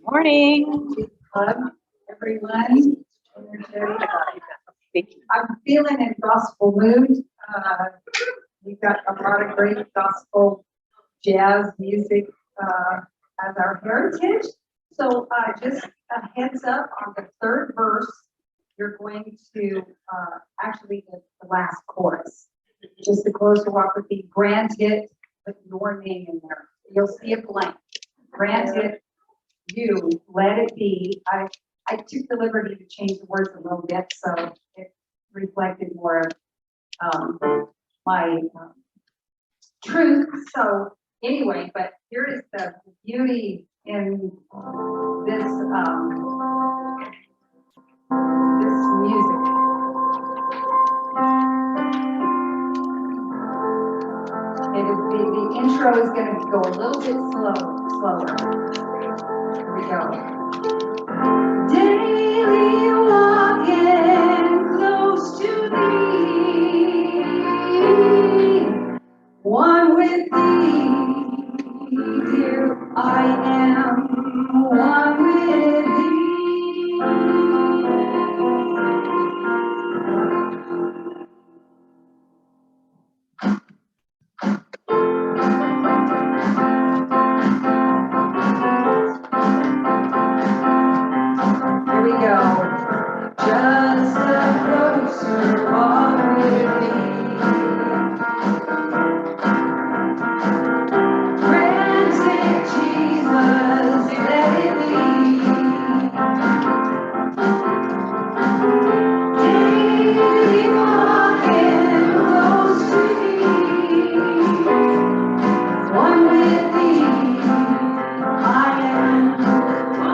Morning. Club, everyone. I'm feeling in gospel mood. We've got a lot of great gospel jazz music as our heritage. So just a heads up on the third verse, you're going to actually the last chorus. Just to close the walk with me, grant it with your name in there. You'll see it blank. Grant it, you, let it be. I took the liberty to change the words a little bit, so it reflected more of my truth. So anyway, but here is the beauty in this this music. The intro is going to go a little bit slower. Here we go. Daily walking close to thee, one with thee, dear, I am one with thee. Here we go. Just a closer walk with thee. Granted, Jesus, let it be. Daily walking close to thee. One with thee, I am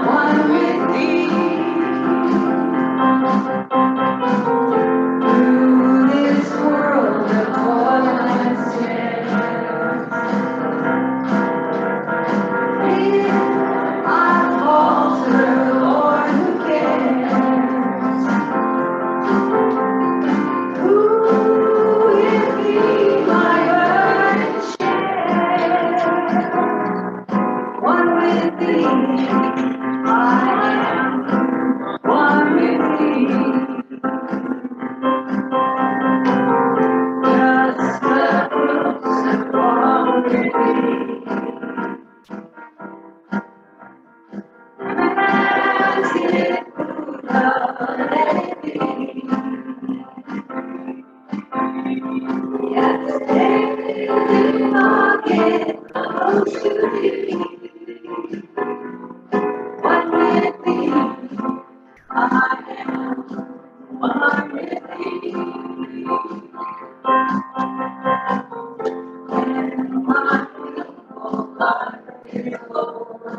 one with thee. Through this world of toil and sin, if I falter, Lord, who cares? Who will be my burden share? One with thee, I am one with thee. Just a closer walk with thee. Granted, love, let it be. Yes, daily walking close to thee. One with thee, I am one with thee. When my whole life is over,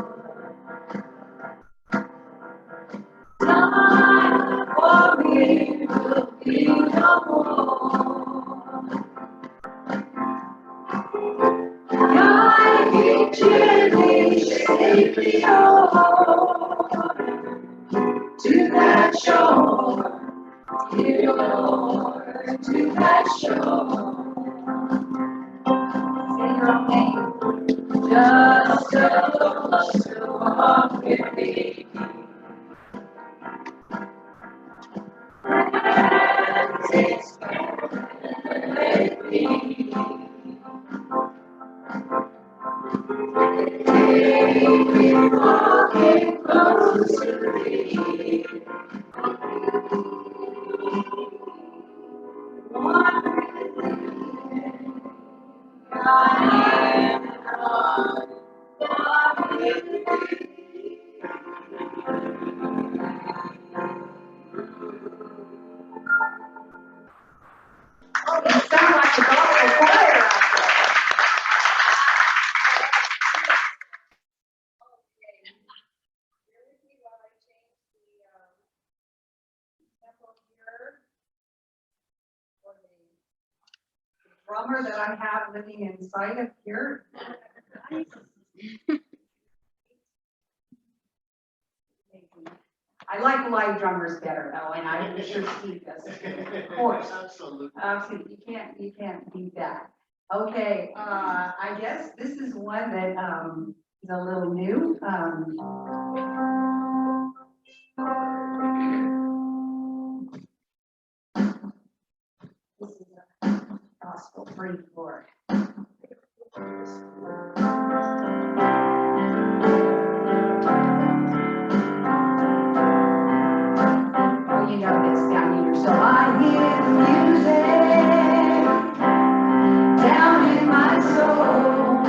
time for me will be no more. Guide me gently, safely on to that shore, dear Lord, to that shore. Say your own name. Just a closer walk with me. It's with me. Daily walking close to thee. One with thee, I am one with thee. Oh, you sound like the gospel choir out there. Okay. Bear with me while I change the tempo here for the drummer that I have living inside of here. I like live drummers better though, and I'm sure Steve does. Of course. Absolutely. You can't beat that. Okay, I guess this is one that is a little new. This is a gospel free Lord. Oh, you know this down here. So I hear the music down in my soul.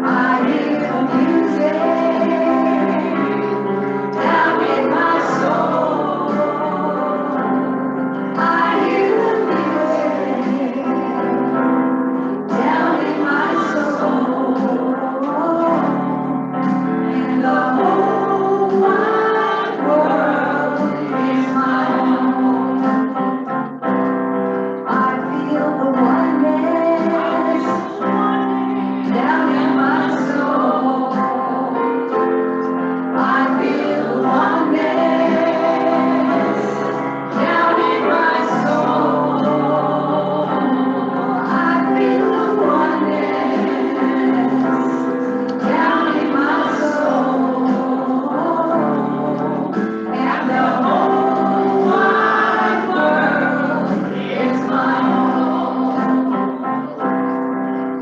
I hear the music down in my soul. I hear the music down in my soul. And the whole wide world is my home. I feel the oneness down in my soul. I feel the oneness down in my soul. I feel the oneness down in my soul. And the whole wide world is my home.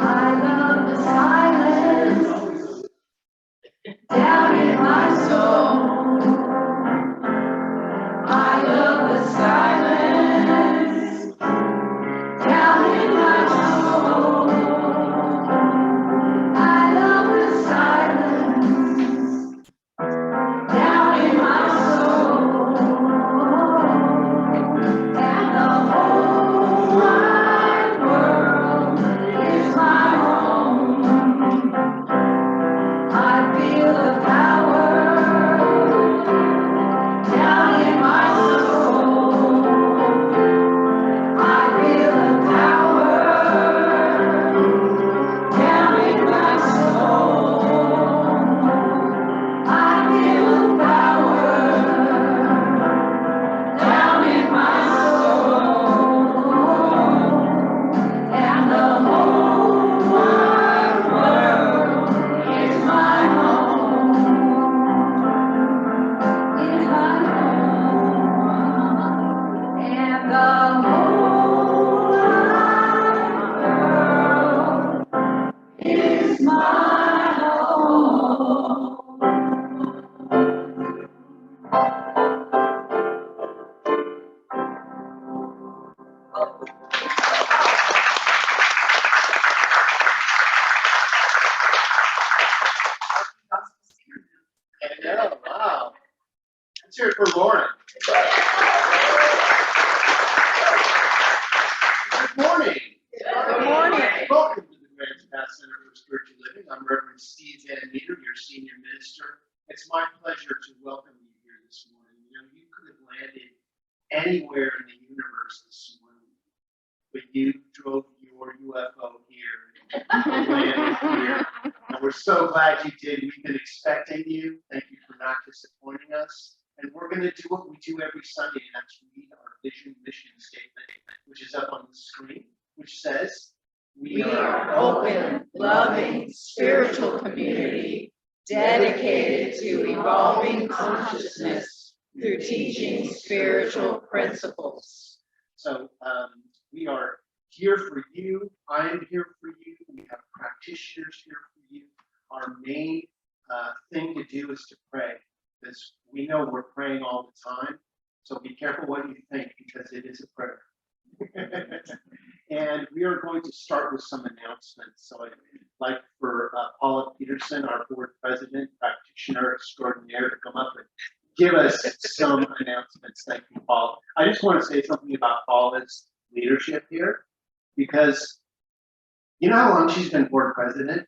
I love the silence down in my soul. I love the silence down in my soul. I love the silence down in my soul. And the whole wide world is my home. I feel the power down in my soul. I feel the power down in my soul. I feel the power down in my soul. And the whole wide world is my home. Is my home. And the whole wide world is my home. I know, wow. Let's hear it for Lauren. Good morning. Good morning. Welcome to the Grants Path Center for Spiritual Living. I'm Reverend Steve Van Meter, your senior minister. It's my pleasure to welcome you here this morning. You know, you could have landed anywhere in the universe this morning, but you drove your UFO here and landed here. And we're so glad you did. We've been expecting you. Thank you for not disappointing us. And we're going to do what we do every Sunday, and that's read our vision mission statement, which is up on the screen, which says, We are open, loving, spiritual community dedicated to evolving consciousness through teaching spiritual principles. So we are here for you. I am here for you. We have practitioners here for you. Our main thing to do is to pray, because we know we're praying all the time. So be careful what you think, because it is a prayer. And we are going to start with some announcements. So I'd like for Paula Peterson, our board president, practitioner extraordinaire, to come up and give us some announcements. Thank you, Paula. I just want to say something about Paula's leadership here, because you know how long she's been board president?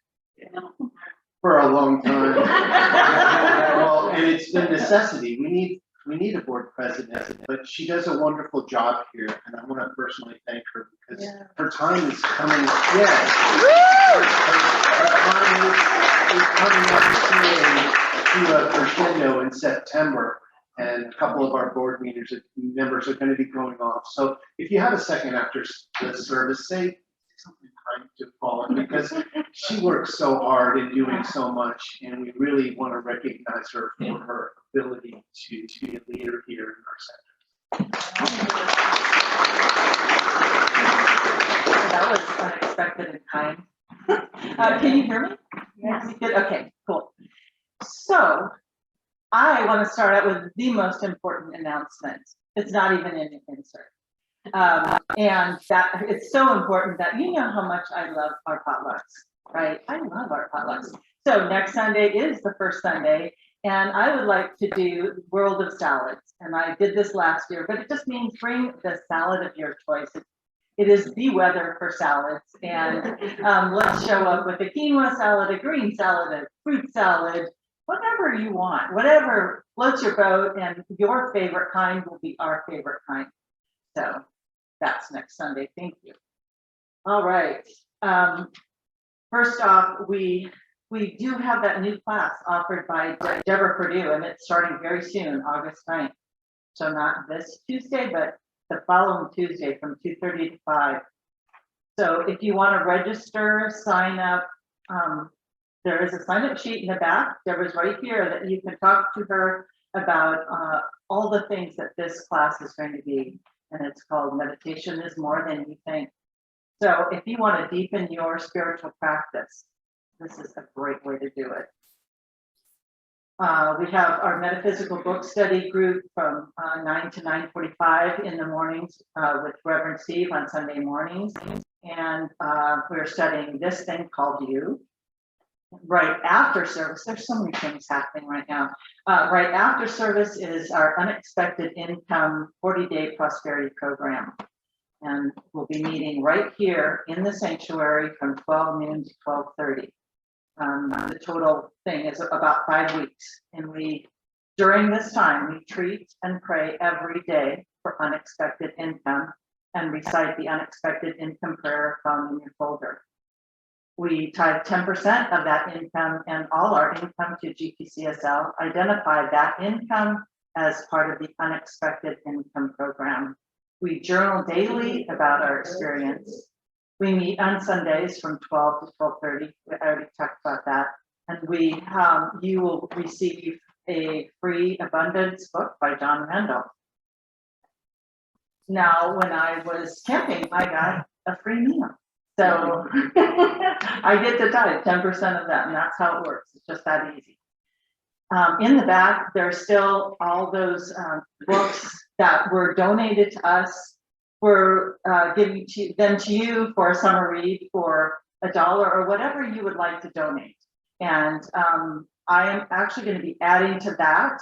For a long time. Well, and it's been necessity. We need a board president, but she does a wonderful job here, and I want to personally thank her because her time is coming. Yeah. Her time is coming up to a crescendo in September, and a couple of our board members are going to be going off. So if you have a second after the service, say something kind to Paula, because she works so hard and doing so much, and we really want to recognize her for her ability to be a leader here in our center. That was unexpected and kind. Can you hear me? Yes. Good. Okay, cool. So I want to start out with the most important announcement. It's not even in the insert. And that it's so important that you know how much I love our potlucks, right? I love our potlucks. So next Sunday is the first Sunday, and I would like to do World of Salads. And I did this last year, but it just means bring the salad of your choice. It is the weather for salads, and let's show up with a quinoa salad, a green salad, a fruit salad, whatever you want, whatever floats your boat, and your favorite kind will be our favorite kind. So that's next Sunday. Thank you. All right. First off, we do have that new class offered by Deborah Purdue, and it's starting very soon, August 9th. So not this Tuesday, but the following Tuesday from 2:30 to 5. So if you want to register, sign up, there is a sign up sheet in the back. Deborah's right here that you can talk to her about all the things that this class is going to be. And it's called Meditation is More Than You Think. So if you want to deepen your spiritual practice, this is a great way to do it. We have our metaphysical book study group from 9 to 9:45 in the mornings with Reverend Steve on Sunday mornings. And we're studying this thing called You. Right after service, there's so many things happening right now. Right after service is our Unexpected Income 40-Day Prosperity Program. And we'll be meeting right here in the sanctuary from 12 noon to 12:30. The total thing is about 5 weeks. And during this time, we treat and pray every day for unexpected income and recite the unexpected income prayer found in your folder. We tithe 10% of that income and all our income to GPCSL, identify that income as part of the Unexpected Income Program. We journal daily about our experience. We meet on Sundays from 12 to 12:30. I already talked about that. And you will receive a free abundance book by John Randall. Now, when I was camping, I got a free meal. So I get to tithe 10% of that, and that's how it works. It's just that easy. In the back, there's still all those books that were donated to us. We're giving them to you for a summer read for $1 or whatever you would like to donate. And I am actually going to be adding to that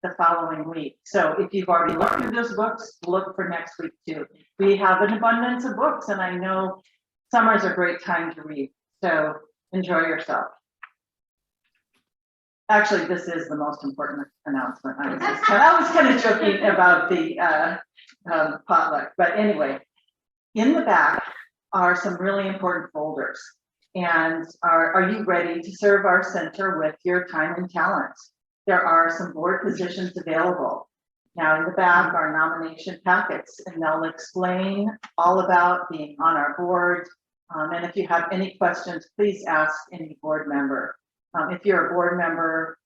the following week. So if you've already looked through those books, look for next week too. We have an abundance of books, and I know summer's a great time to read. So enjoy yourself. Actually, this is the most important announcement. I was kind of joking about the potluck, but anyway, in the back are some really important folders. And are you ready to serve our center with your time and talent? There are some board positions available. Now in the back are nomination packets, and they'll explain all about being on our board. And if you have any questions, please ask any board member. If you're a board member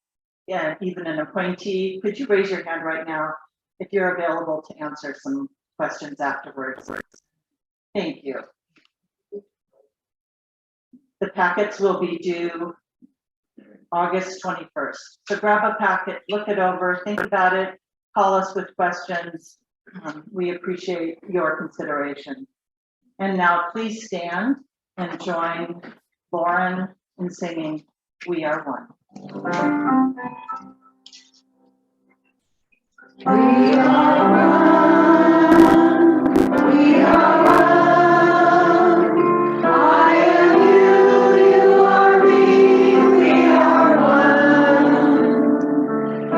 and even an appointee, could you raise your hand right now if you're available to answer some questions afterwards? Thank you. The packets will be due August 21st. So grab a packet, look it over, think about it, call us with questions. We appreciate your consideration. And now please stand and join Lauren in singing We Are One. We are one, we are one. I am you, you are me, we are one.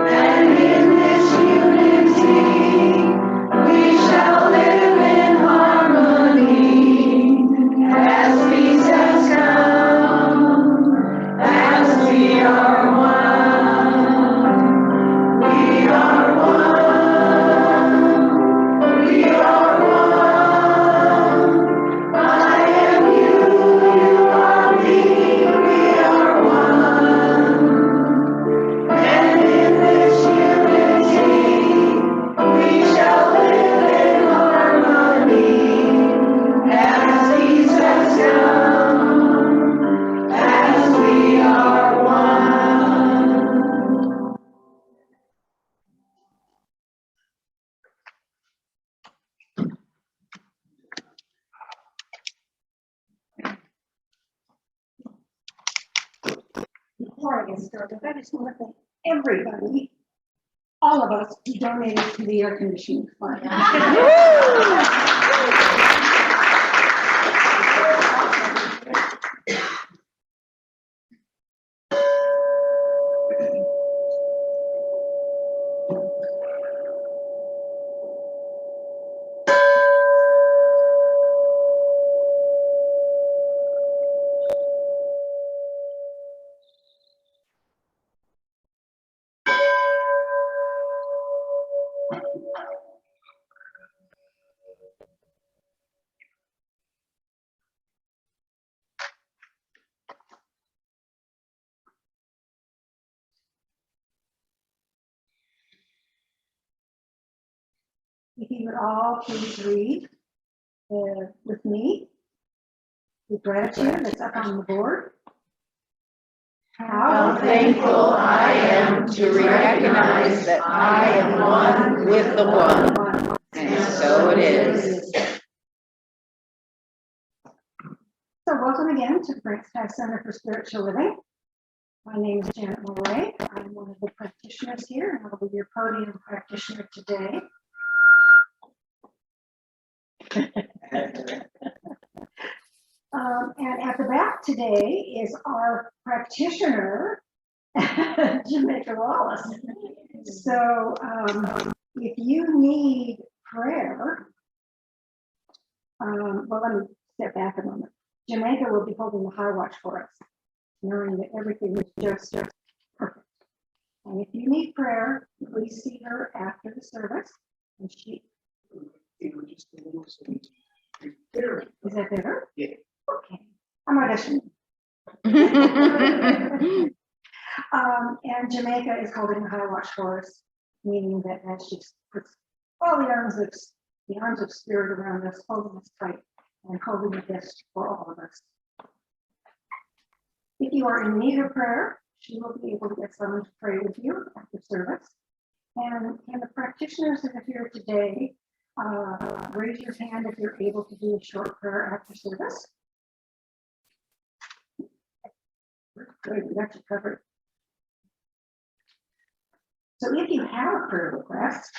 And in this unity, we shall live in harmony as peace has come, as we are one. We are one. before I get started, I just want to thank everybody, all of us who donated to the air conditioning fund. If you would all please read with me the gratitude that's up on the board. How thankful I am to recognize that I am one with the One, and so it is. So welcome again to the Grants Pass Center for Spiritual Living. My name is Janet Moray. I'm one of the practitioners here, and I'll be your podium practitioner today. And at the back today is our practitioner, Jamaica Wallace. So if you need prayer, well, let me step back a moment. Jamaica will be holding the high watch for us, knowing that everything is just perfect. And if you need prayer, please see her after the service. And she is that better? Yeah. Okay. I'm auditioning. And Jamaica is holding the high watch for us, meaning that as she puts all the arms of spirit around us, holding us tight and holding the best for all of us. If you are in need of prayer, she will be able to get someone to pray with you after service. And the practitioners that are here today, raise your hand if you're able to do a short prayer after service. Good, we got you covered. So if you have a prayer request,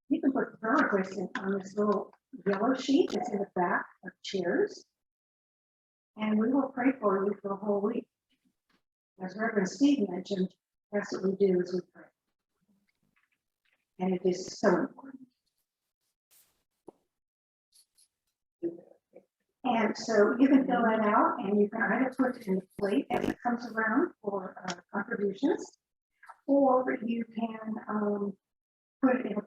you can put the prayer request in on this little yellow sheet that's in the back of chairs, and we will pray for you for the whole week. As Reverend Steve mentioned, that's what we do is we pray. And it is so important. And so you can fill that out and you can either put it in the plate as it comes around for contributions, or you can put it in on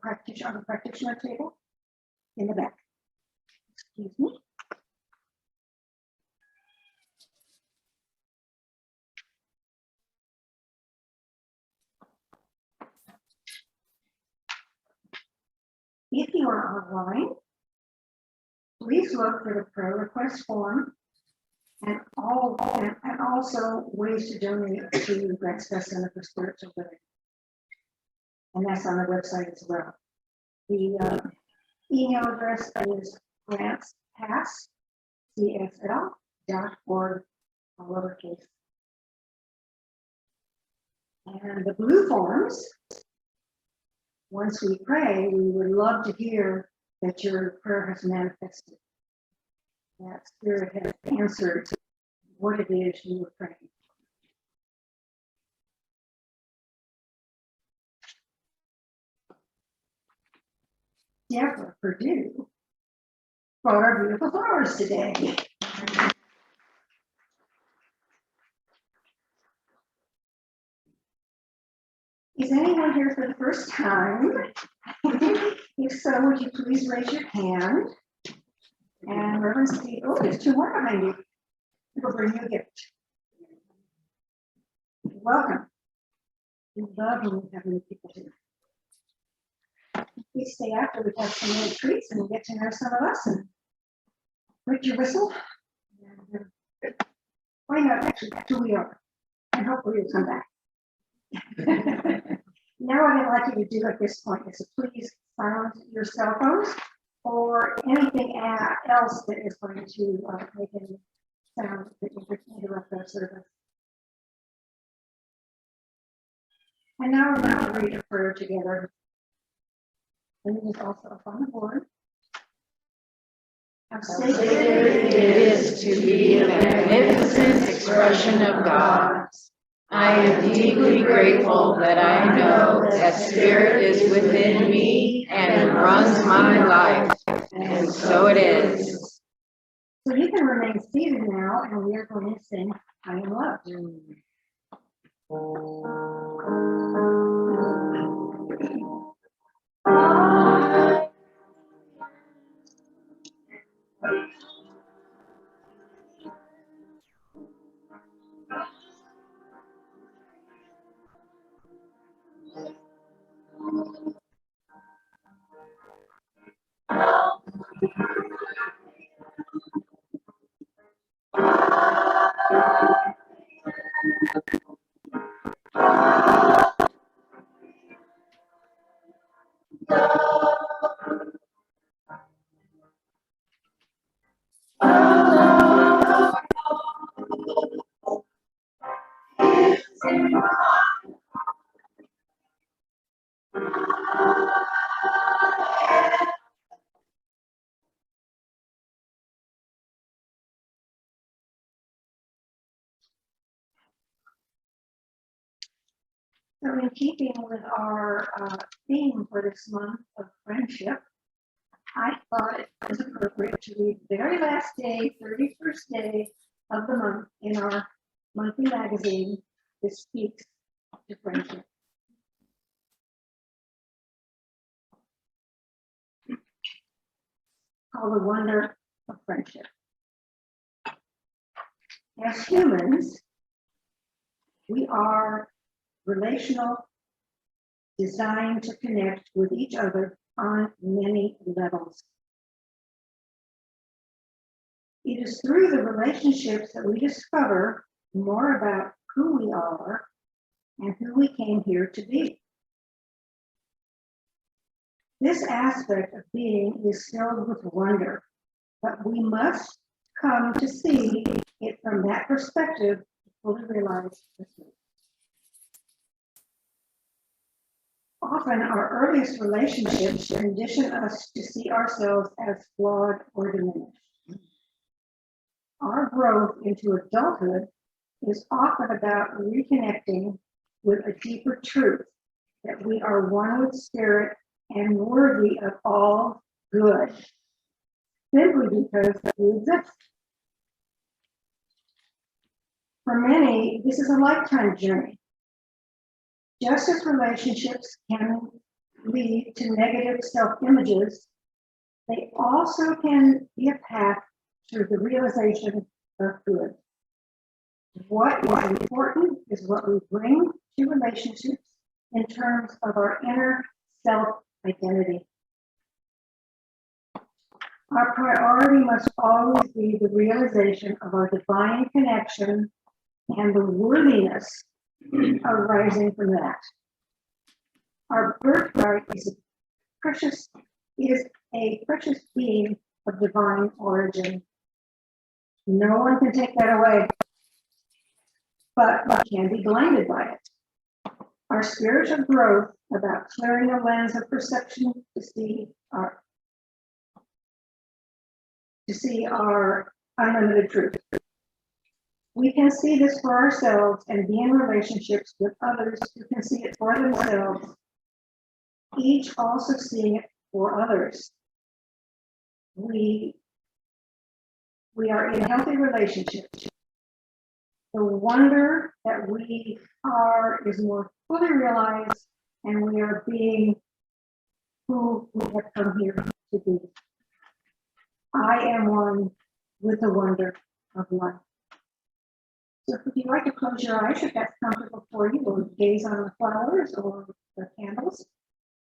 a practitioner table in the back. Excuse me. If you are online, please look for the prayer request form and also ways to donate to Grants Pass Center for Spiritual Living. And that's on the website as well. The email address is grantspasscfl.org, all lowercase. And the blue forms, once we pray, we would love to hear that your prayer has manifested. That Spirit has answered what it is you were praying. Deborah Purdue brought our beautiful flowers today. Is anyone here for the first time? If so, would you please raise your hand? And Reverend Steve, oh, there's two more behind you. We'll bring you a gift. Welcome. We love when we have new people here. Please stay after we have some little treats and get to know some of us and wet your whistle. Find out actually who we are. And hopefully you'll come back. Now what I'd like you to do at this point is to please silence your cell phones or anything else that is going to make any sound that interrupt our service. And now we're going to read a prayer together. And it is also up on the board. How Sacred it is to be a magnificent expression of God. I am deeply grateful that I know that Spirit is within me and runs my life, and so it is. So you can remain seated now, and we are going to sing I Am Loved. So in keeping with our theme for this month of friendship, I thought it was appropriate to read the very last day, 31st day of the month in our monthly magazine that speaks to friendship. Called The Wonder of Friendship. As humans, we are relational, designed to connect with each other on many levels. It is through the relationships that we discover more about who we are and who we came here to be. This aspect of being is filled with wonder, but we must come to see it from that perspective to fully realize the truth. Often our earliest relationships condition us to see ourselves as flawed or diminished. Our growth into adulthood is often about reconnecting with a deeper truth that we are one with Spirit and worthy of all good, simply because we exist. For many, this is a lifetime journey. Just as relationships can lead to negative self-images, they also can be a path through the realization of good. What is important is what we bring to relationships in terms of our inner self-identity. Our priority must always be the realization of our divine connection and the worthiness arising from that. Our birthright is a precious being of divine origin. No one can take that away, but we can be blinded by it. Our spiritual growth about clearing the lens of perception to see our unlimited truth. We can see this for ourselves and be in relationships with others who can see it for themselves, each also seeing it for others. We are in healthy relationships. The wonder that we are is more fully realized, and we are being who we have come here to be. I am one with the wonder of life. So if you'd like to close your eyes, if that's comfortable for you, or gaze on the flowers or the candles,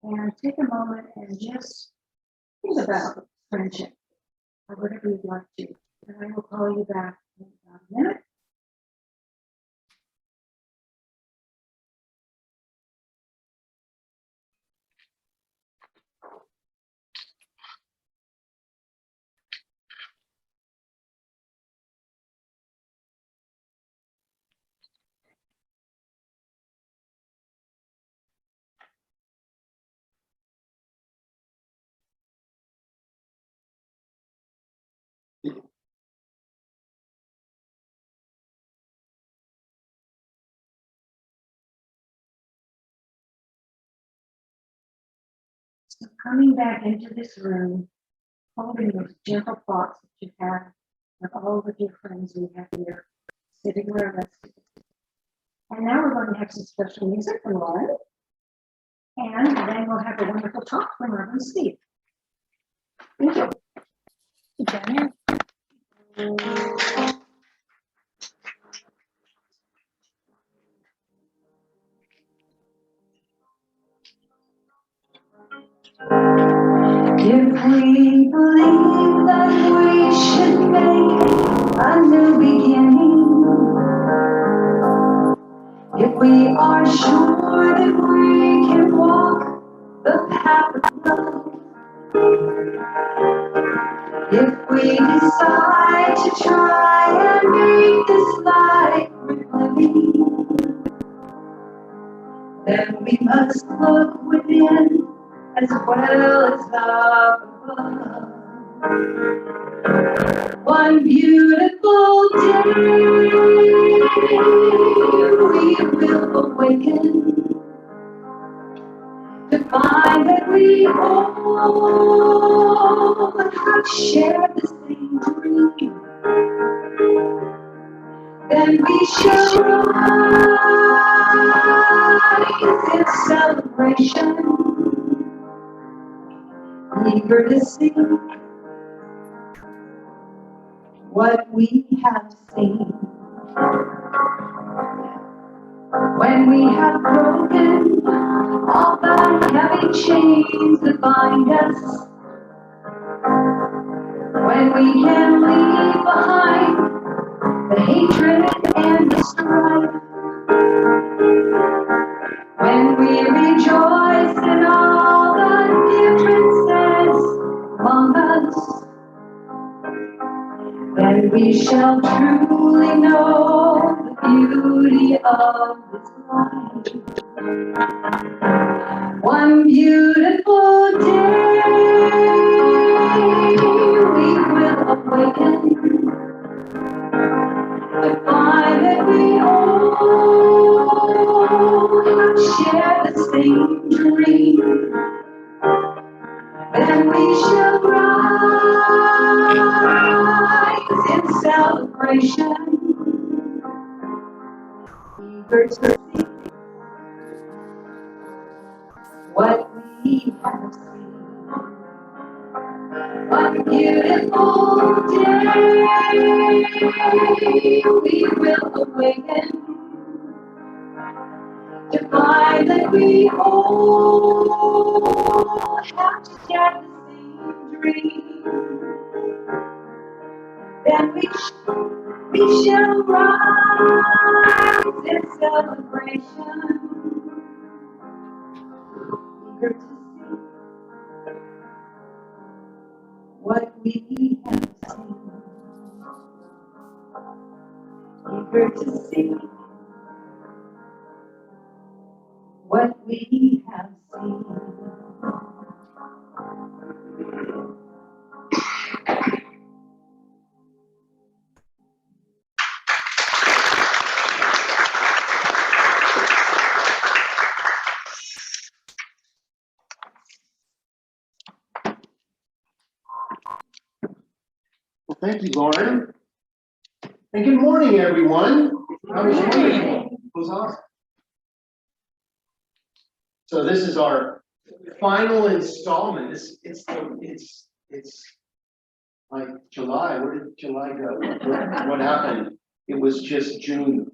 and take a moment and just think about friendship, or whatever you'd like to. And I will call you back in about a minute. So coming back into this room, holding those gentle thoughts that you have with all the dear friends we have here, sitting where us. And now we're going to have some special music from Lauren. And then we'll have a wonderful talk from Reverend Steve. Thank you. If we believe that we should make a new beginning, if we are sure that we can walk the path of love, if we decide to try and make this life worth living, then we must look within as well as up above. One beautiful day, we will awaken to find that we all have shared the same dream. Then we shall rise in celebration, eager to see what we have seen. When we have broken all the heavy chains that bind us, when we can leave behind the hatred and the strife, when we rejoice in all the differences among us, then we shall truly know the beauty of this life. One beautiful day, we will awaken to find that we all have shared the same dream. Then we shall rise in celebration, eager to see what we have seen. One beautiful day, we will awaken to find that we all have shared the same dream. Then we shall rise in celebration, eager to see what we have seen, eager to see what we have seen. Well, thank you, Lauren. And good morning, everyone. How was your week? It was awesome. So this is our final installment. It's like July. Where did July go? What happened? It was just June.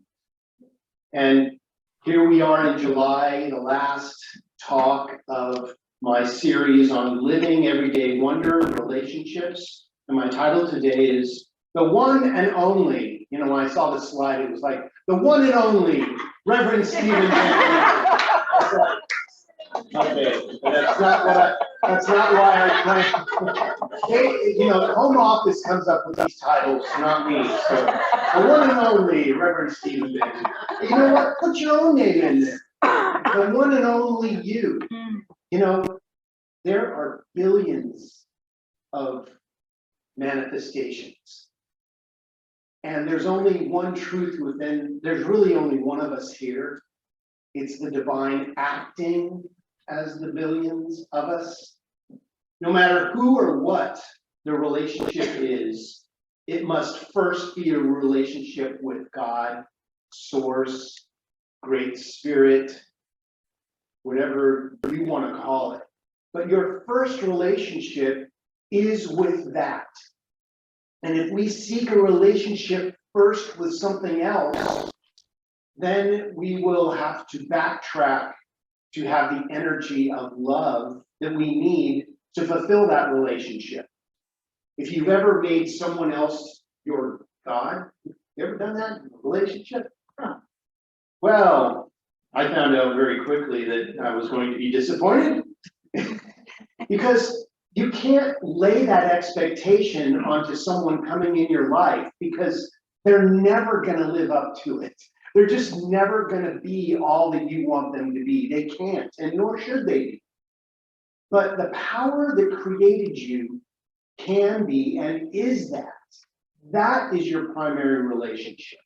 And here we are in July, the last talk of my series on living everyday wonder relationships. And my title today is The One and Only. You know, when I saw the slide, it was like, the one and only Reverend Stephen Van. Okay, but that's not why I planned. Hey, you know, the home office comes up with these titles, not me. So the one and only Reverend Stephen Van. You know what? Put your own name in there. The one and only you. You know, there are billions of manifestations. And there's only one truth within, there's really only one of us here. It's the divine acting as the billions of us. no matter who or what the relationship is, it must first be a relationship with God, Source, Great Spirit, whatever you want to call it. But your first relationship is with that. And if we seek a relationship first with something else, then we will have to backtrack to have the energy of love that we need to fulfill that relationship. If you've ever made someone else your God, you ever done that in a relationship? Huh. Well, I found out very quickly that I was going to be disappointed because you can't lay that expectation onto someone coming in your life because they're never going to live up to it. They're just never going to be all that you want them to be. They can't, and nor should they be. But the power that created you can be and is that. That is your primary relationship.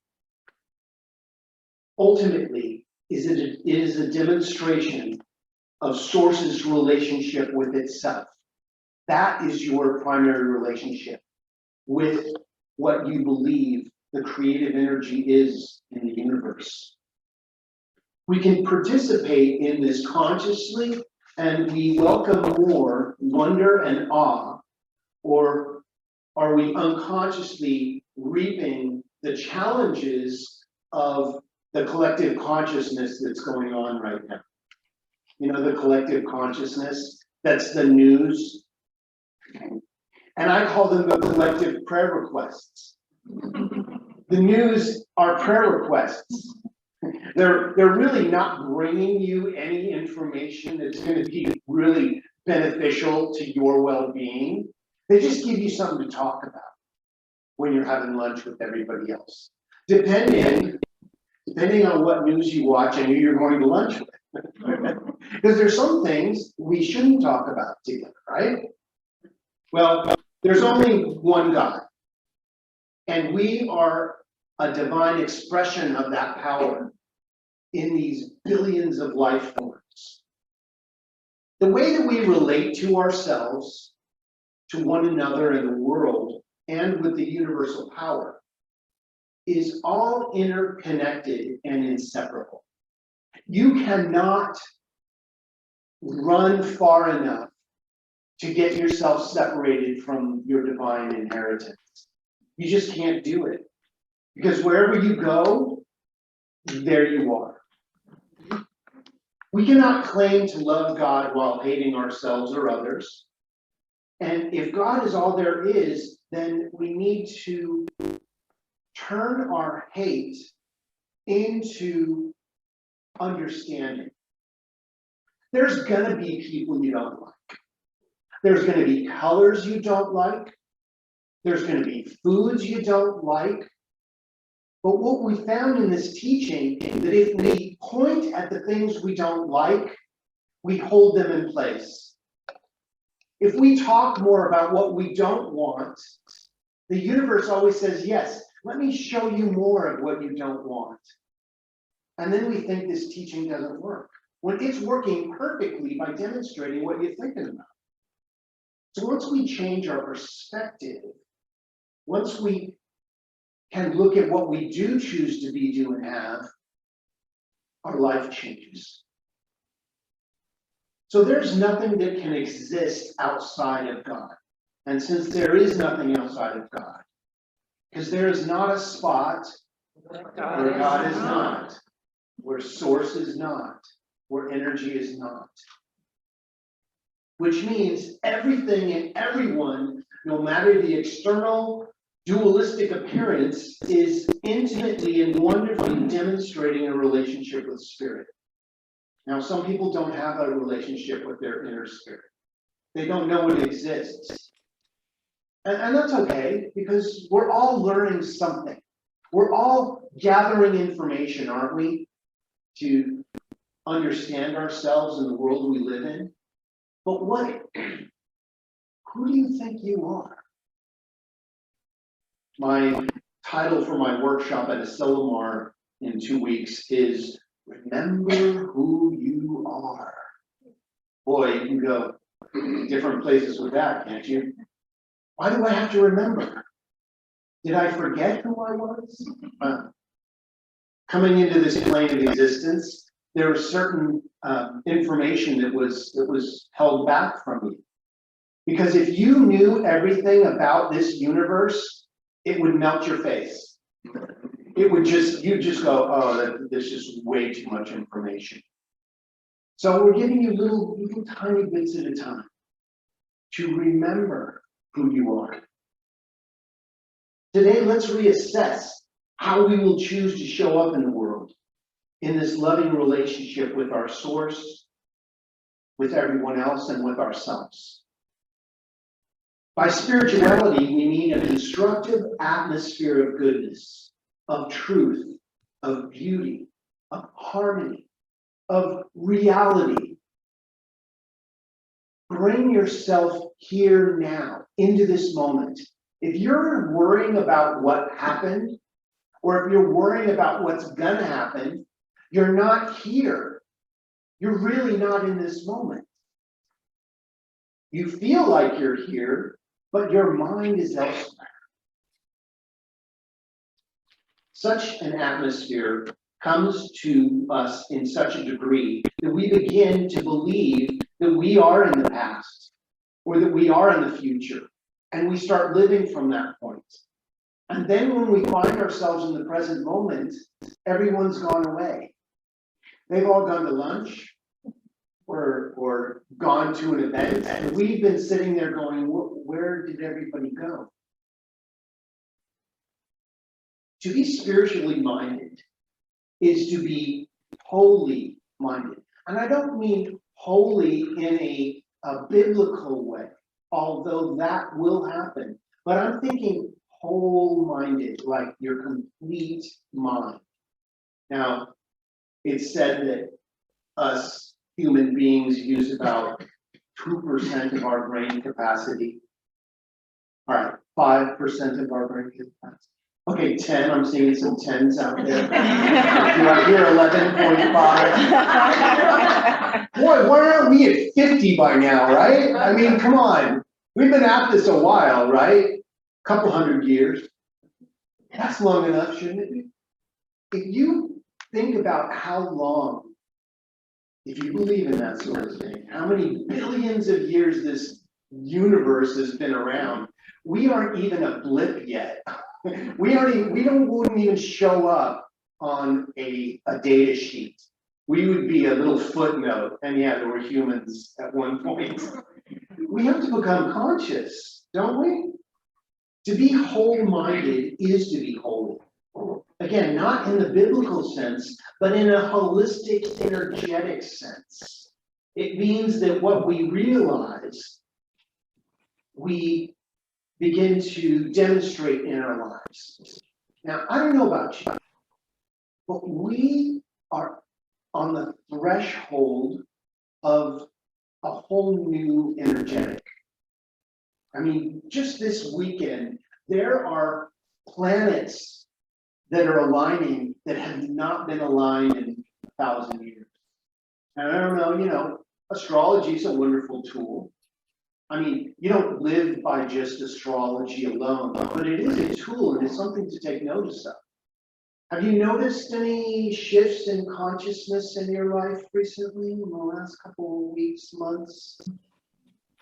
Ultimately, it is a demonstration of Source's relationship with itself. That is your primary relationship with what you believe the creative energy is in the universe. We can participate in this consciously, and we welcome more wonder and awe, or are we unconsciously reaping the challenges of the collective consciousness that's going on right now? You know, the collective consciousness, that's the news. And I call them the collective prayer requests. The news are prayer requests. They're really not bringing you any information that's going to be really beneficial to your well-being. They just give you something to talk about when you're having lunch with everybody else. Depending on what news you watch and who you're going to lunch with. Because there's some things we shouldn't talk about together, right? Well, there's only one God. And we are a divine expression of that power in these billions of life forms. The way that we relate to ourselves, to one another in the world, and with the universal power is all interconnected and inseparable. You cannot run far enough to get yourself separated from your divine inheritance. You just can't do it. Because wherever you go, there you are. We cannot claim to love God while hating ourselves or others. And if God is all there is, then we need to turn our hate into understanding. There's gonna be people you don't like. There's gonna be colors you don't like. There's gonna be foods you don't like. But what we found in this teaching is that if we point at the things we don't like, we hold them in place. If we talk more about what we don't want, the universe always says, yes, let me show you more of what you don't want. And then we think this teaching doesn't work, when it's working perfectly by demonstrating what you're thinking about. So once we change our perspective, once we can look at what we do choose to be, do, and have, our life changes. So there's nothing that can exist outside of God. And since there is nothing outside of God, because there is not a spot where God is not, where Source is not, where energy is not. Which means everything and everyone, no matter the external dualistic appearance, is intimately and wonderfully demonstrating a relationship with Spirit. Now, some people don't have a relationship with their inner spirit. They don't know it exists. And that's okay, because we're all learning something. We're all gathering information, aren't we? To understand ourselves and the world we live in. But who do you think you are? My title for my workshop at Asilomar in 2 weeks is Remember Who You Are. Boy, you can go, different places with that, can't you? Why do I have to remember? Did I forget who I was? Coming into this plane of existence, there was certain information that was held back from you. Because if you knew everything about this universe, it would melt your face. It would you'd just go, oh, there's just way too much information. So we're giving you little tiny bits at a time to remember who you are. Today, let's reassess how we will choose to show up in the world in this loving relationship with our source, with everyone else, and with ourselves. By spirituality, we mean a constructive atmosphere of goodness, of truth, of beauty, of harmony, of reality. Bring yourself here now, into this moment. If you're worrying about what happened, or if you're worrying about what's gonna happen, you're not here. You're really not in this moment. You feel like you're here, but your mind is elsewhere. Such an atmosphere comes to us in such a degree that we begin to believe that we are in the past or that we are in the future, and we start living from that point. And then when we find ourselves in the present moment, everyone's gone away. They've all gone to lunch or gone to an event, and we've been sitting there going, where did everybody go? To be spiritually minded is to be wholly minded. And I don't mean wholly in a biblical way, although that will happen. But I'm thinking whole-minded, like your complete mind. Now, it's said that us human beings use about 2% of our brain capacity. All right, 5% of our brain capacity. Okay, 10, I'm seeing some 10s out there. Do I hear 11.5? Boy, why aren't we at 50 by now, right? I mean, come on. We've been at this a while, right? Couple hundred years. That's long enough, shouldn't it be? If you think about how long, if you believe in that sort of thing, how many billions of years this universe has been around, we aren't even a blip yet. Wouldn't even show up on a data sheet. We would be a little footnote, and yeah, there were humans at one point. We have to become conscious, don't we? To be whole-minded is to be holy. Again, not in the biblical sense, but in a holistic, energetic sense. It means that what we realize, we begin to demonstrate in our lives. Now, I don't know about you, but we are on the threshold of a whole new energetic. I mean, just this weekend, there are planets that are aligning that have not been aligned in 1,000 years. And I don't know, astrology is a wonderful tool. I mean, you don't live by just astrology alone, but it is a tool and it's something to take notice of. Have you noticed any shifts in consciousness in your life recently, in the last couple of weeks, months?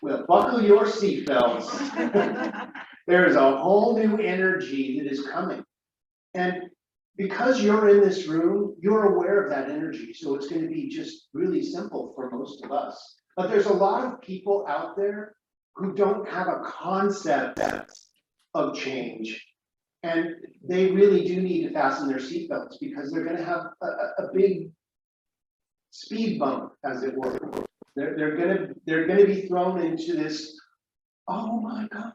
Well, buckle your seatbelts. There is a whole new energy that is coming. And because you're in this room, you're aware of that energy. So it's going to be just really simple for most of us. But there's a lot of people out there who don't have a concept of change. And they really do need to fasten their seatbelts because they're going to have a big speed bump, as it were. They're going to be thrown into this, oh my God.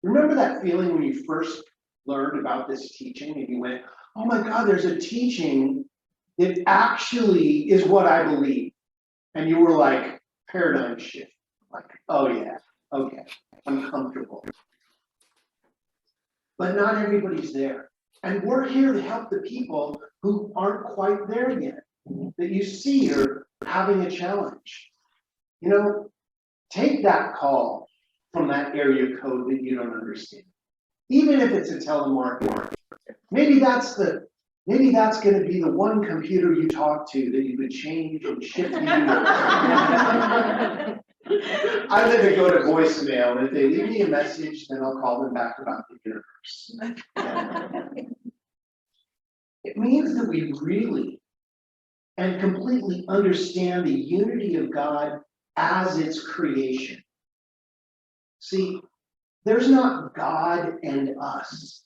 Remember that feeling when you first learned about this teaching and you went, oh my God, there's a teaching that actually is what I believe. And you were like, paradigm shift. Like, oh yeah, okay, I'm comfortable. But not everybody's there. And we're here to help the people who aren't quite there yet, that you see are having a challenge. Take that call from that area code that you don't understand. Even if it's a telemarketer, maybe that's gonna be the one computer you talk to that you could change and shift. I let it go to voicemail, and if they leave me a message, then I'll call them back about the universe. It means that we really and completely understand the unity of God as its creation. See, there's not God and us.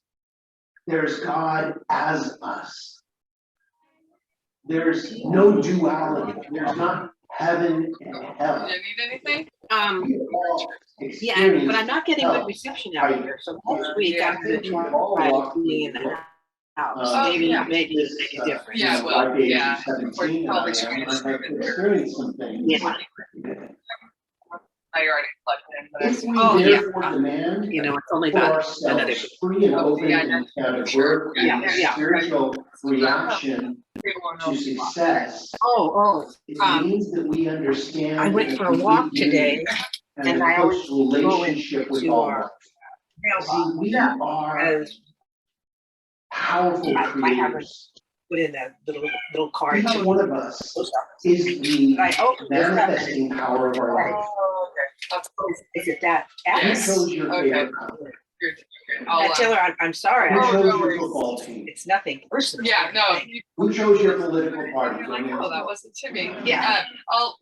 There's God as us. There's no duality. There's not heaven and hell. Do you need anything? We all Yeah, but I'm not getting good hell. reception out here, so next week Yeah. I'm gonna We've try all walked to be in through the it. house, Oh, maybe, yeah. maybe This, make a uh, difference. Yeah, you know, well, by the age of yeah. 17 that I Probably am, trying to I have screw it. experienced some things. Yeah. I already plugged in, but If we Oh, yeah. therefore demand You know, it's only for about another. ourselves free and open Yeah, and have a sure. work Yeah, and yeah. spiritual reaction to success, Oh, it um, means that we understand. I went the for a walk complete today, unity and and a I always close go relationship with into all our life. See, we are as powerful I have creators. put in a little card. Each one of us is the I opened this up. manifesting power of our life. Oh, okay. That's cool. Is it that? Who Yes. chose your Okay. favorite color? Good. Okay. I'll, Taylor, I'm sorry. Who Oh, chose no your worries. football team? It's nothing personal. yeah, no. You, Who chose your political party? you're like, oh, that wasn't to me. Yeah. I'll.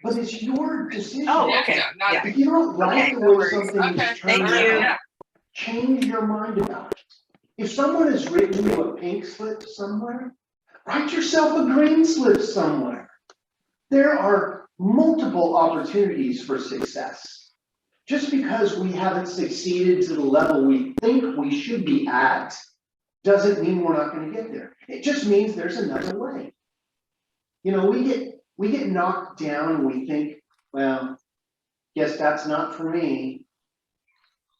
But it's your decision. Oh, Yeah, okay. no, not. Yeah. If you don't like Okay. the No way worries. something Okay. is turned Thank you. out, Yeah. change your mind about it. If someone has written you a pink slip somewhere, write yourself a green slip somewhere. There are multiple opportunities for success. Just because we haven't succeeded to the level we think we should be at, doesn't mean we're not going to get there. It just means there's another way. You know, we get knocked down and we think, well, guess that's not for me.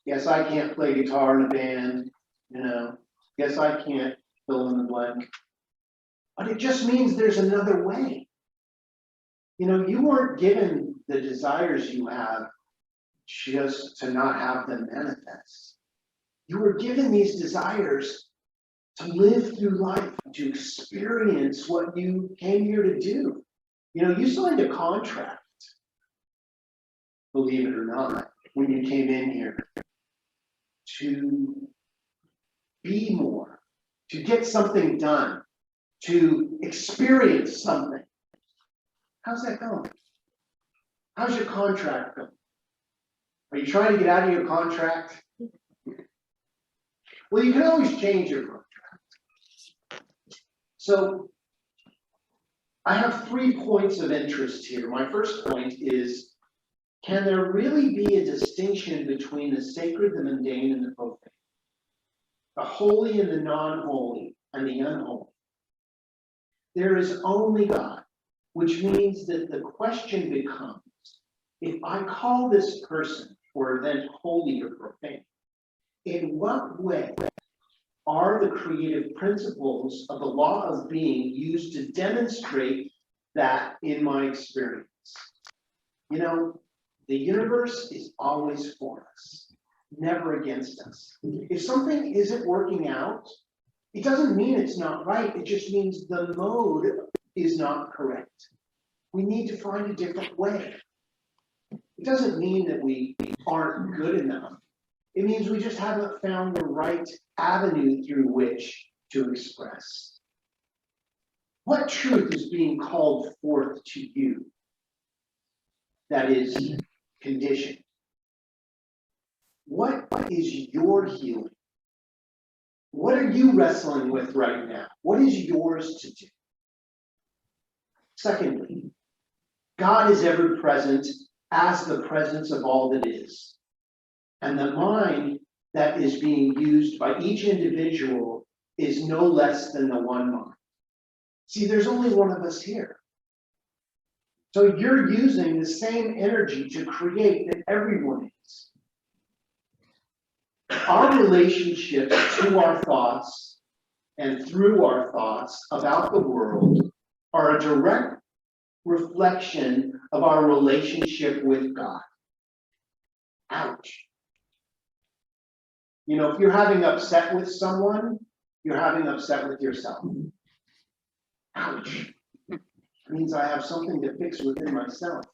Guess I can't play guitar in a band, you know, guess I can't fill in the blank. But it just means there's another way. You know, you weren't given the desires you have just to not have them manifest. You were given these desires to live through life, to experience what you came here to do. You know, you signed a contract, believe it or not, when you came in here, to be more, to get something done, to experience something. How's that going? How's your contract going? Are you trying to get out of your contract? Well, you can always change your contract. So I have 3 points of interest here. My first point is, can there really be a distinction between the sacred, the mundane, and the profane? The holy and the non-holy, and the unholy? There is only God, which means that the question becomes, if I call this person or event holy or profane, in what way are the creative principles of the law of being used to demonstrate that in my experience? You know, the universe is always for us, never against us. If something isn't working out, it doesn't mean it's not right, it just means the mode is not correct. We need to find a different way. It doesn't mean that we aren't good enough. It means we just haven't found the right avenue through which to express. What truth is being called forth to you that is conditioned? What is your healing? What are you wrestling with right now? What is yours to do? Secondly, God is ever present as the presence of all that is. And the mind that is being used by each individual is no less than the one mind. See, there's only one of us here. So you're using the same energy to create that everyone is. Our relationships to our thoughts and through our thoughts about the world are a direct reflection of our relationship with God. Ouch. You know, if you're having upset with someone, you're having upset with yourself. Ouch. Means I have something to fix within myself.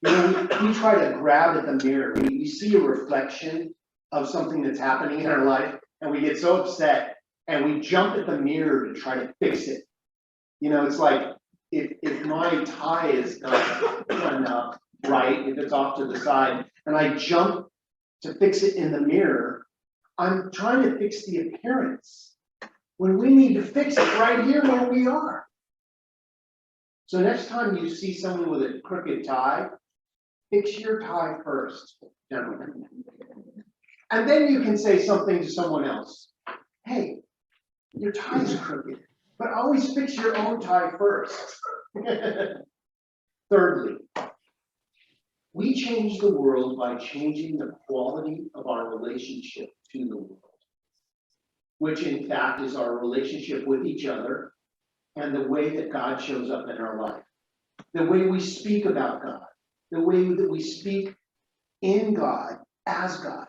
You know, we try to grab at the mirror. We see a reflection of something that's happening in our life, and we get so upset, and we jump at the mirror to try to fix it. You know, it's like, if my tie is not done up right, if it's off to the side, and I jump to fix it in the mirror, I'm trying to fix the appearance, when we need to fix it right here where we are. So next time you see someone with a crooked tie, fix your tie first, gentlemen. And then you can say something to someone else. Hey, your tie's crooked, but always fix your own tie first. Thirdly, we change the world by changing the quality of our relationship to the world, which in fact is our relationship with each other and the way that God shows up in our life, the way we speak about God, the way that we speak in God, as God.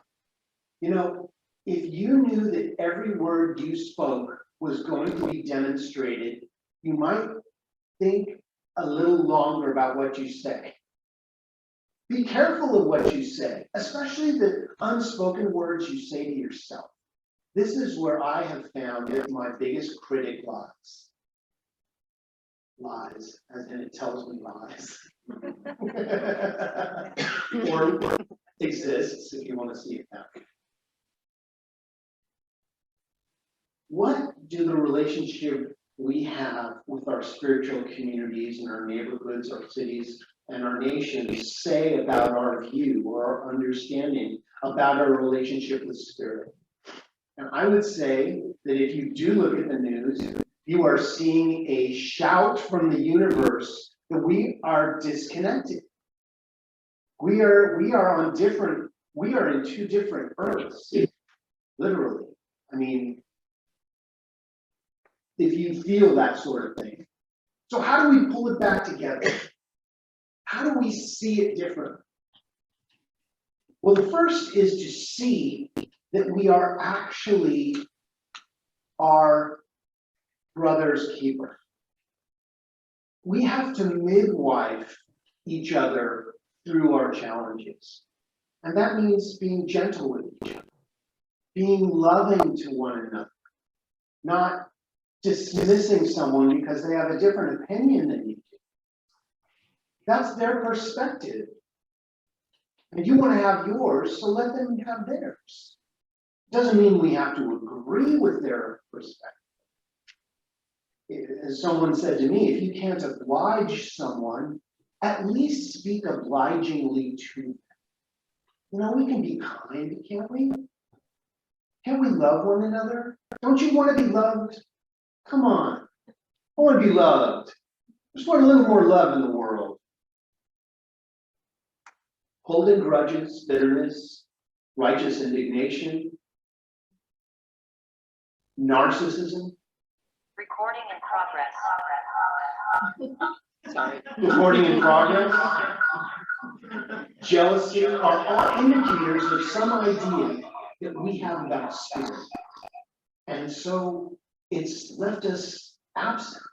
You know, if you knew that every word you spoke was going to be demonstrated, you might think a little longer about what you say. Be careful of what you say, especially the unspoken words you say to yourself. This is where I have found that my biggest critic lies. Lies, as in it tells me lies. Or exists, if you want to see it that way. What do the relationship we have with our spiritual communities and our neighborhoods, our cities, and our nations say about our view or our understanding about our relationship with Spirit? And I would say that if you do look at the news, you are seeing a shout from the universe that we are disconnected. We are in two different earths, literally. I mean, if you feel that sort of thing. So how do we pull it back together? How do we see it differently? Well, the first is to see that we are actually our brother's keeper. We have to midwife each other through our challenges. And that means being gentle with each other, being loving to one another, not dismissing someone because they have a different opinion than you do. That's their perspective. And you want to have yours, so let them have theirs. Doesn't mean we have to agree with their perspective. As someone said to me, if you can't oblige someone, at least speak obligingly to them. You know, we can be kind, can't we? Can't we love one another? Don't you want to be loved? Come on. I want to be loved. I just want a little more love in the world. Holding grudges, bitterness, righteous indignation, narcissism. Recording in progress. Sorry. Recording in progress. Jealousy are all indicators of some idea that we have about Spirit. And so it's left us absent.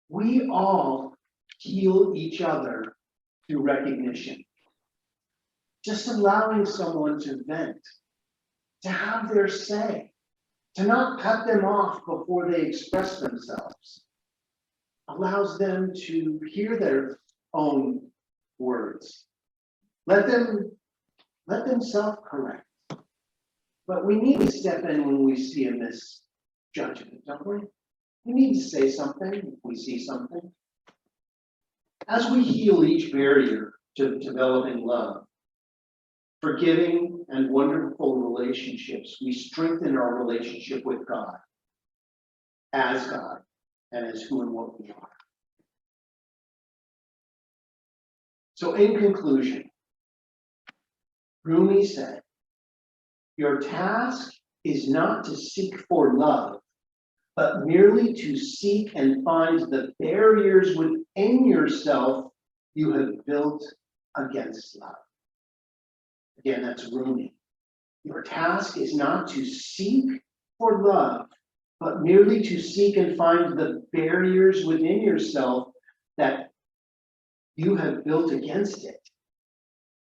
We all heal each other through recognition. Just allowing someone to vent, to have their say, to not cut them off before they express themselves, allows them to hear their own words. Let them self-correct. But we need to step in when we see a misjudgment, don't we? We need to say something if we see something. As we heal each barrier to developing love, forgiving and wonderful relationships, we strengthen our relationship with God, and as who and what we are. So in conclusion, Rumi said, your task is not to seek for love, but merely to seek and find the barriers within yourself you have built against love. Again, that's Rumi. Your task is not to seek for love, but merely to seek and find the barriers within yourself that you have built against it.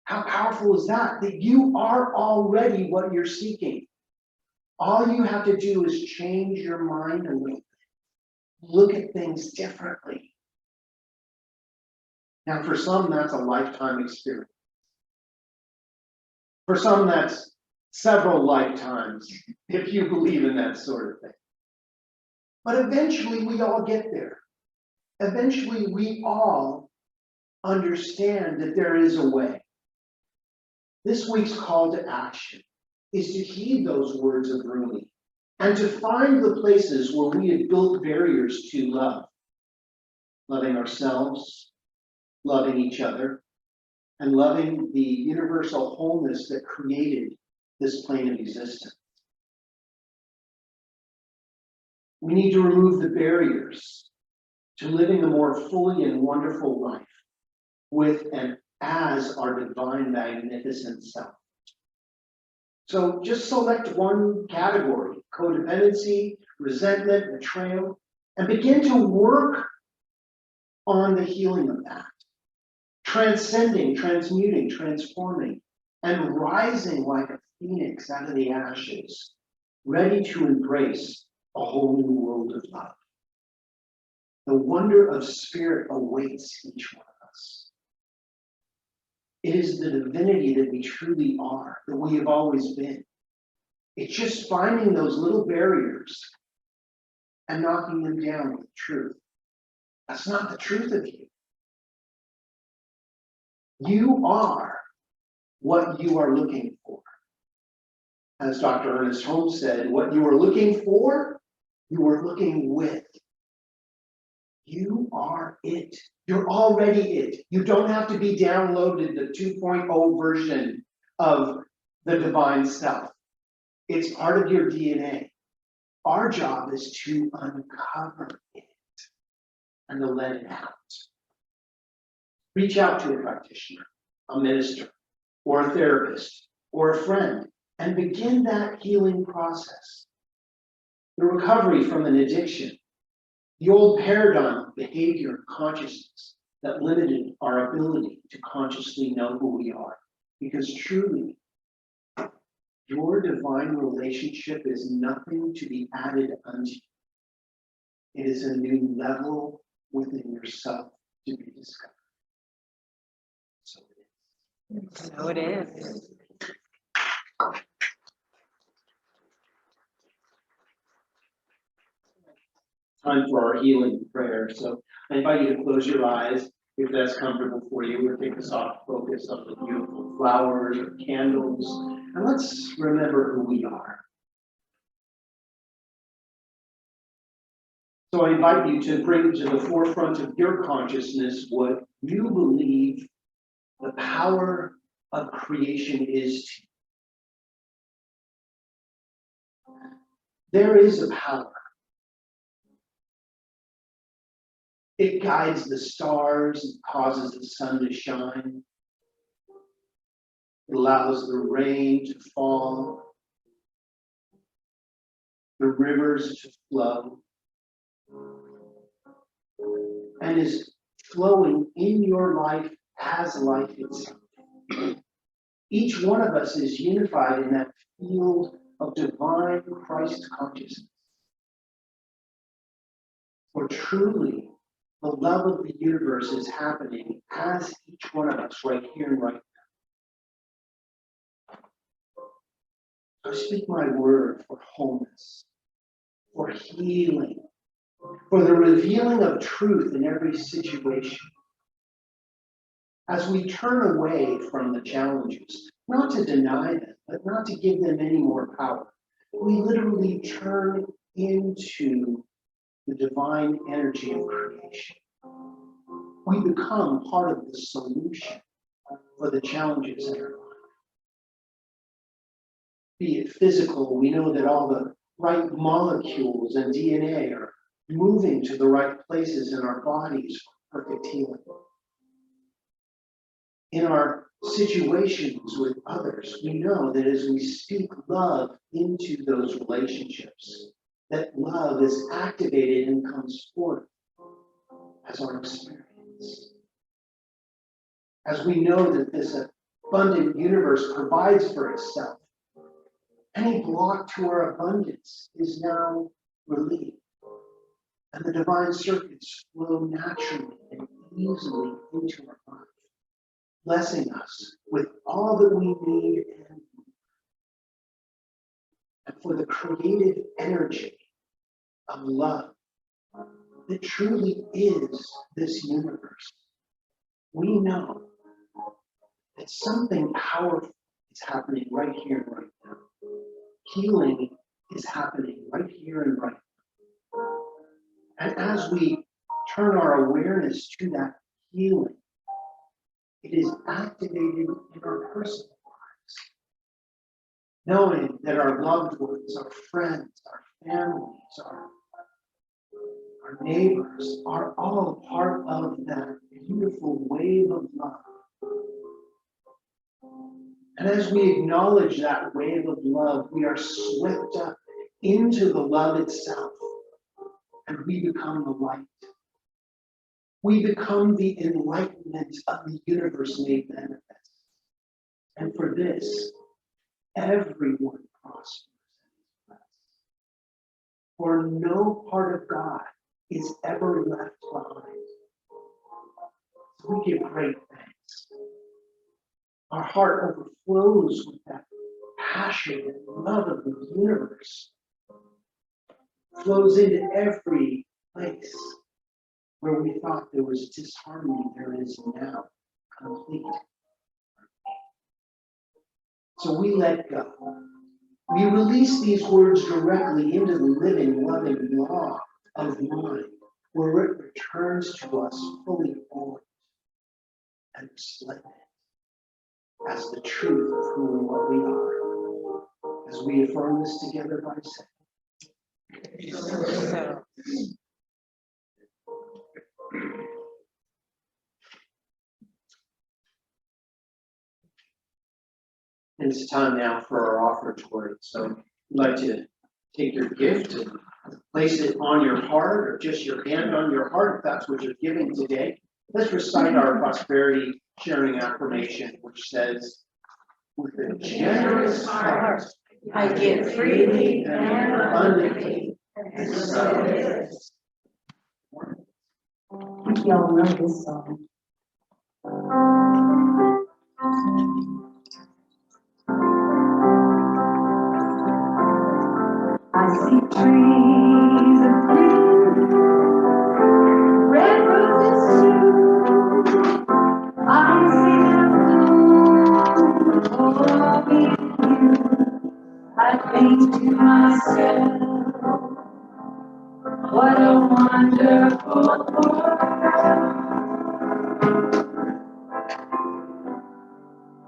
How powerful is that? That you are already what you're seeking. All you have to do is change your mind a little bit. Look at things differently. Now, for some, that's a lifetime experience. For some, that's several lifetimes, if you believe in that sort of thing. But eventually, we all get there. Eventually, we all understand that there is a way. This week's call to action is to heed those words of Rumi and to find the places where we have built barriers to love, loving ourselves, loving each other, and loving the universal wholeness that created this plane of existence. We need to remove the barriers to living a more fully and wonderful life with and as our divine, magnificent self. So just select one category, codependency, resentment, betrayal, and begin to work on the healing of that. Transcending, transmuting, transforming, and rising like a phoenix out of the ashes, ready to embrace a whole new world of love. The wonder of spirit awaits each one of us. It is the divinity that we truly are, that we have always been. It's just finding those little barriers and knocking them down with truth. That's not the truth of you. You are what you are looking for. As Dr. Ernest Holmes said, what you are looking for, you are looking with. You are it. You're already it. You don't have to be downloaded the 2.0 version of the divine self. It's part of your DNA. Our job is to uncover it and to let it out. Reach out to a practitioner, a minister, or a therapist, or a friend, and begin that healing process. The recovery from an addiction, the old paradigm of behavior and consciousness that limited our ability to consciously know who we are. Because truly, your divine relationship is nothing to be added unto you. It is a new level within yourself to be discovered. So it is. So it is. Time for our healing prayer. So I invite you to close your eyes if that's comfortable for you. We'll take a soft focus on the beautiful flowers or candles. And let's remember who we are. So I invite you to bring to the forefront of your consciousness what you believe the power of creation is to you. There is a power. It guides the stars, it causes the sun to shine. It allows the rain to fall, the rivers to flow, and is flowing in your life as life itself. Each one of us is unified in that field of divine Christ consciousness. For truly, the love of the universe is happening as each one of us right here and right now. I speak my word for wholeness, for healing, for the revealing of truth in every situation. As we turn away from the challenges, not to deny them, but not to give them any more power, we literally turn into the divine energy of creation. We become part of the solution for the challenges in our life. Be it physical, we know that all the right molecules and DNA are moving to the right places in our bodies for perfect healing. In our situations with others, we know that as we speak love into those relationships, that love is activated and comes forth as our experience. As we know that this abundant universe provides for itself, any block to our abundance is now relieved, and the divine circuits flow naturally and easily into our life, blessing us with all that we need and more. And for the creative energy of love that truly is this universe, we know that something powerful is happening right here and right now. Healing is happening right here and right now. And as we turn our awareness to that healing, it is activated in our personal lives. Knowing that our loved ones, our friends, our families, our neighbors are all part of that beautiful wave of love. And as we acknowledge that wave of love, we are swept up into the love itself, and we become the light. We become the enlightenment of the universe made manifest. And for this, everyone prospers and is blessed. For no part of God is ever left behind. So we give great thanks. Our heart overflows with that passion and love of the universe. Flows into every place where we thought there was disharmony, there is now complete. So we let go. We release these words directly into the living, loving law of mind, where it returns to us fully formed and resplendent as the truth of who and what we are. As we affirm this together by saying, and it's time now for our offertory. So I'd like to take your gift and place it on your heart, or just your hand on your heart if that's what you're giving today. Let's recite our prosperity sharing affirmation, which says, with a generous heart, I give freely and abundantly, and so it is. Y'all know this song. I see trees of green, red roses too. I see them bloom for me and you. I think to myself, what a wonderful world.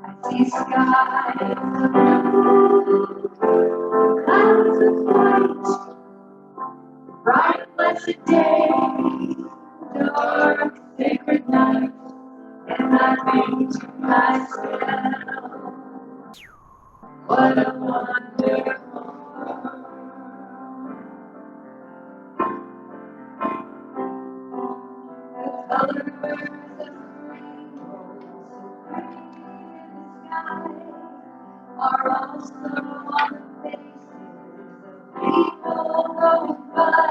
I see skies of blue, clouds of white, bright blessed day, dark sacred night, and I think to myself, what a wonderful world. The colors of rainbows so pretty in the sky are also on the faces of people going by.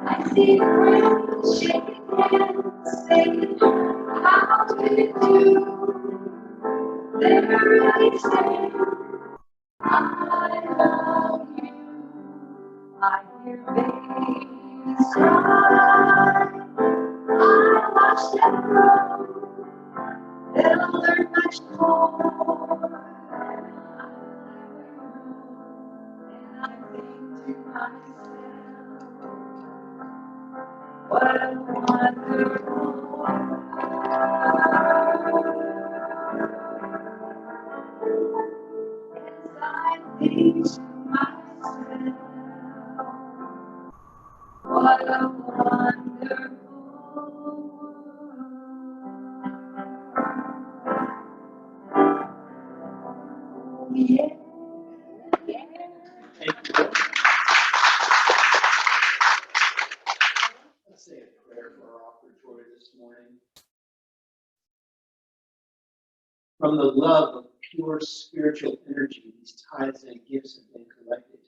I see friends shaking hands, saying, how do you do? They're really saying, I love you. I hear babies cry. I watch them grow. They'll learn much more than I ever knew. And I think to myself, what a wonderful world. As I think to myself, What a wonderful world. Yeah. Let's say a prayer for our offertory this morning. From the love of pure spiritual energy, these tithes and gifts have been collected.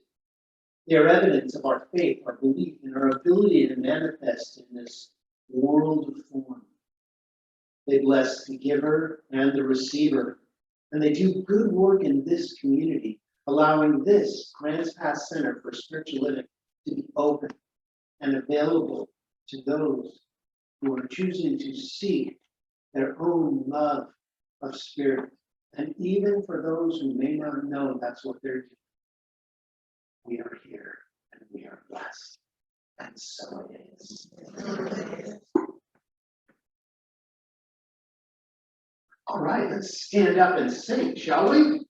They are evidence of our faith, our belief, and our ability to manifest in this world of form. They bless the giver and the receiver, and they do good work in this community, allowing this Grants Pass Center for Spiritual Living to be open and available to those who are choosing to seek their own love of spirit. And even for those who may not know that's what they're doing, we are here and we are blessed. And so it is. All right, let's stand up and sing, shall we?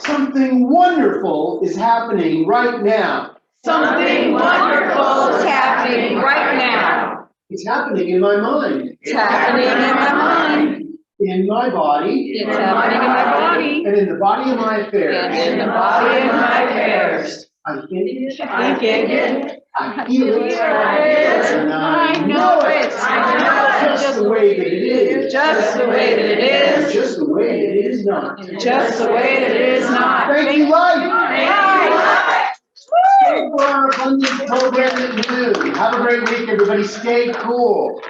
Something wonderful is happening right now. Something wonderful is happening right now. It's happening in my mind, It's happening in my mind. in my body, It's happening in my body. and in the body of my affairs. And in the body of my affairs. I think it, I think it. I feel it, and I know it. I know it. just the way that it is. Just the way that it is. Just the way it is not. Just the way that it is not. Thank you, life. Right. Stay for our abundance program at noon. Have a great week, everybody. Stay cool.